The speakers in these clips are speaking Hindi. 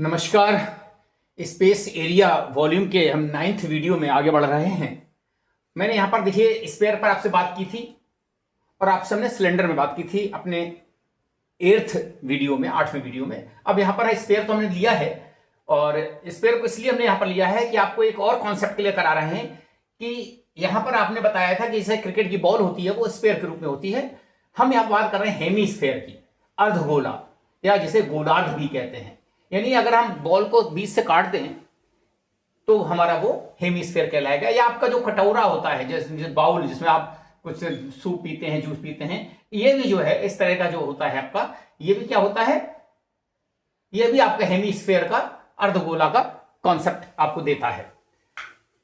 नमस्कार। स्पेस एरिया वॉल्यूम के हम 9th वीडियो में आगे बढ़ रहे हैं। मैंने यहाँ पर देखिए स्फीयर पर आपसे बात की थी और आप सबने सिलेंडर में बात की थी अपने 8th वीडियो में, 8वें वीडियो में। अब यहाँ पर स्फीयर तो हमने लिया है और स्फीयर को इसलिए हमने यहाँ पर लिया है कि आपको एक और कॉन्सेप्ट क्लियर करा रहे हैं कि यहाँ पर आपने बताया था कि जैसे क्रिकेट की बॉल होती है वो स्फीयर के रूप में होती है। हम यहाँ बात कर रहे हैं हेमीस्फीयर की, अर्धगोला या जिसे गोलार्ध भी कहते हैं। यानी अगर हम बॉल को बीच से काट दें तो हमारा वो हेमीस्फीयर कहलाएगा। या आपका जो कटोरा होता है, जैसे बाउल जिसमें आप कुछ सूप पीते हैं, जूस पीते हैं, ये भी जो है इस तरह का जो होता है आपका, ये भी क्या होता है, ये भी आपका हेमीस्फीयर का, अर्धगोला का कॉन्सेप्ट आपको देता है।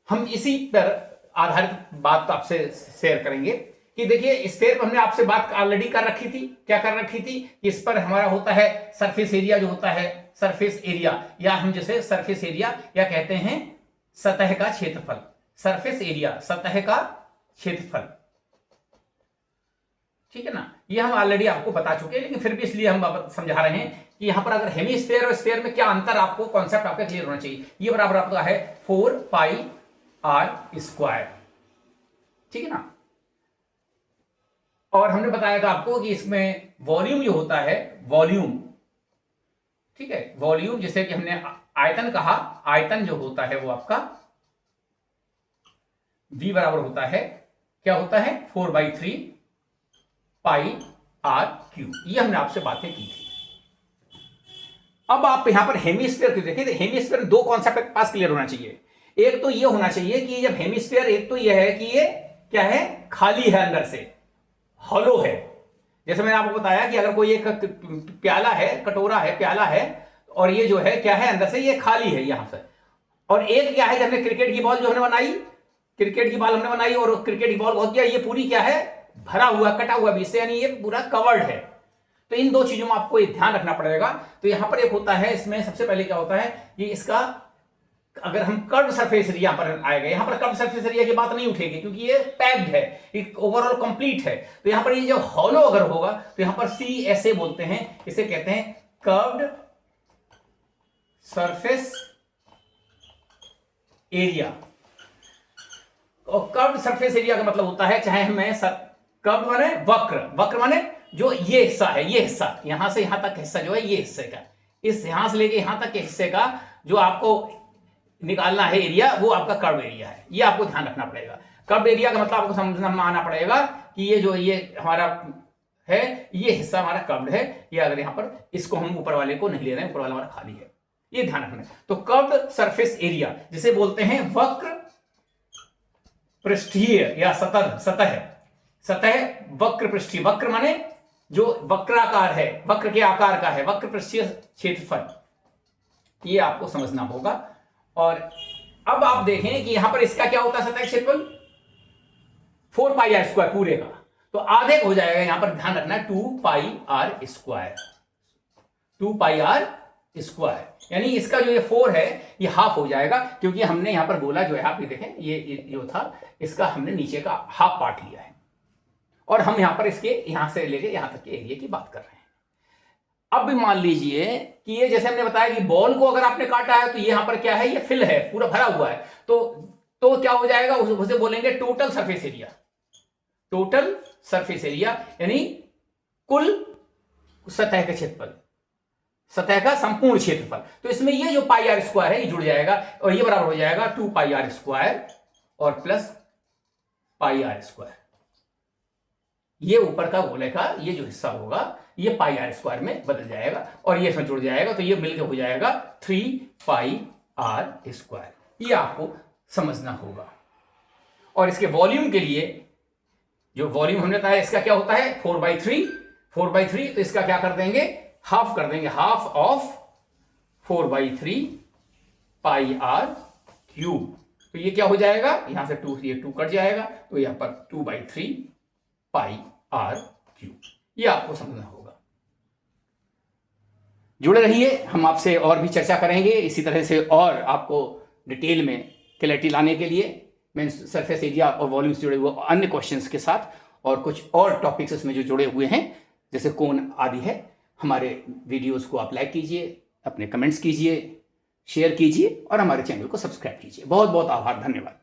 हम इसी पर आधारित बात आपसे शेयर करेंगे कि देखिए स्फीयर पर हमने आपसे बात ऑलरेडी कर रखी थी। क्या कर रखी थी कि इस पर हमारा होता है सरफेस एरिया, जो होता है सरफेस एरिया, या हम जैसे सरफेस एरिया या कहते हैं सतह का क्षेत्रफल। सरफेस एरिया, सतह का क्षेत्रफल, ठीक है ना। ये हम ऑलरेडी आपको बता चुके हैं, लेकिन फिर भी इसलिए हम समझा रहे हैं कि यहां पर अगर हेमीस्फीयर और स्फीयर में क्या अंतर, आपको कॉन्सेप्ट आपका क्लियर होना चाहिए। ये बराबर आपका है 4πr², ठीक है ना। और हमने बताया था आपको कि इसमें वॉल्यूम जो होता है, वॉल्यूम, ठीक है, वॉल्यूम जिसे कि हमने आयतन कहा, आयतन जो होता है वो आपका v बराबर होता है, क्या होता है, 4/3πr³। ये हमने आपसे बातें की थी। अब आप यहां पर हेमीस्फीयर को देखें तो हेमीस्फीयर दो कॉन्सेप्ट पास क्लियर होना चाहिए। एक तो ये होना चाहिए कि जब हेमीस्फीयर, एक तो यह है कि ये क्या है, खाली है, अंदर से हॉलो है। जैसे मैंने आपको बताया कि अगर कोई एक प्याला है, कटोरा है, प्याला है, और ये जो है क्या है, अंदर से ये खाली है यहां से। और एक क्या है, हमने क्रिकेट की बॉल जो हमने बनाई, क्रिकेट की बॉल हमने बनाई और क्रिकेट की बॉल हो गया, ये पूरी क्या है, भरा हुआ, कटा हुआ बीच से, यानी ये पूरा कवर्ड है। तो इन दो चीजों में आपको ध्यान रखना पड़ेगा। तो यहां पर एक होता है, इसमें सबसे पहले क्या होता है कि इसका, अगर हम कर्व सरफेस एरिया पर आएगा, यहां पर कर्व सरफेस एरिया की बात नहीं उठेगी क्योंकि ये पैक्ड है, ये ओवरऑल कंप्लीट है। तो यहां पर ये जो हॉलो अगर होगा तो यहां पर CSA बोलते हैं, इसे कहते हैं कर्व्ड सरफेस एरिया। और कर्व्ड सरफेस एरिया का मतलब होता है, चाहे मैं कर्व्ड माने वक्र, वक्र माने जो ये हिस्सा है, ये हिस्सा यहां से यहां तक हिस्सा जो है, ये हिस्से का, इस यहां से लेके यहां तक के हिस्से का जो आपको निकालना है एरिया, वो आपका कर्व एरिया है। ये आपको ध्यान रखना पड़ेगा। कर्व एरिया का मतलब आपको समझना आना पड़ेगा कि ये जो ये हमारा है, ये हिस्सा हमारा कर्व्ड है। ये अगर यहां पर इसको हम ऊपर वाले को नहीं ले रहे हैं, ऊपर वाला हमारा खाली है, ये ध्यान रखना है। तो कर्व्ड सरफेस एरिया जिसे बोलते हैं वक्र पृष्ठीय या सतह, सतह वक्र पृष्ठीय, वक्र माने जो वक्राकार है, वक्र के आकार का है, वक्र पृष्ठीय क्षेत्रफल, ये आपको समझना होगा। और अब आप देखें कि यहां पर इसका क्या होता है, सतह क्षेत्रफल 4πr² पूरे का, तो आधे हो जाएगा, यहां पर ध्यान रखना है 2πr², यानी इसका जो ये 4 है ये हाफ हो जाएगा, क्योंकि हमने यहां पर बोला जो है, आप ये देखें, ये जो था इसका हमने नीचे का हाफ पार्ट लिया है और हम यहां पर इसके यहां से लेके यहां तक के एरिया की बात कर रहे हैं। अब भी मान लीजिए कि ये जैसे हमने बताया कि बॉल को अगर आपने काटा है तो ये यहां पर क्या है, ये फिल है, पूरा भरा हुआ है, तो क्या हो जाएगा, उसे बोलेंगे total surface area. Total surface area यानी कुल सतह का क्षेत्रफल, सतह का संपूर्ण क्षेत्रफल। तो इसमें ये जो πr² है ये जुड़ जाएगा और ये बराबर हो जाएगा 2πr² और प्लस πr²। ये ऊपर का गोले का ये जो हिस्सा होगा ये πr² में बदल जाएगा और ये इसमें जुड़ जाएगा, तो ये मिलकर हो जाएगा 3πr²। ये आपको समझना होगा। और इसके वॉल्यूम के लिए, जो वॉल्यूम हमने बताया इसका क्या होता है, 4/3, तो इसका क्या कर देंगे, हाफ कर देंगे, हाफ ऑफ 4/3πr³। तो ये क्या हो जाएगा, यहां से 2 ये 2 कट जाएगा, तो यहां पर 2/3πr³। ये आपको समझना होगा। जुड़े रहिए, हम आपसे और भी चर्चा करेंगे इसी तरह से, और आपको डिटेल में क्लैरिटी लाने के लिए मैं सरफेस एरिया और वॉल्यूम से जुड़े हुए अन्य क्वेश्चंस के साथ और कुछ और टॉपिक्स इसमें जो जुड़े हुए हैं जैसे कोण आदि है, हमारे वीडियोस को आप लाइक कीजिए, अपने कमेंट्स कीजिए, शेयर कीजिए और हमारे चैनल को सब्सक्राइब कीजिए। बहुत बहुत आभार, धन्यवाद।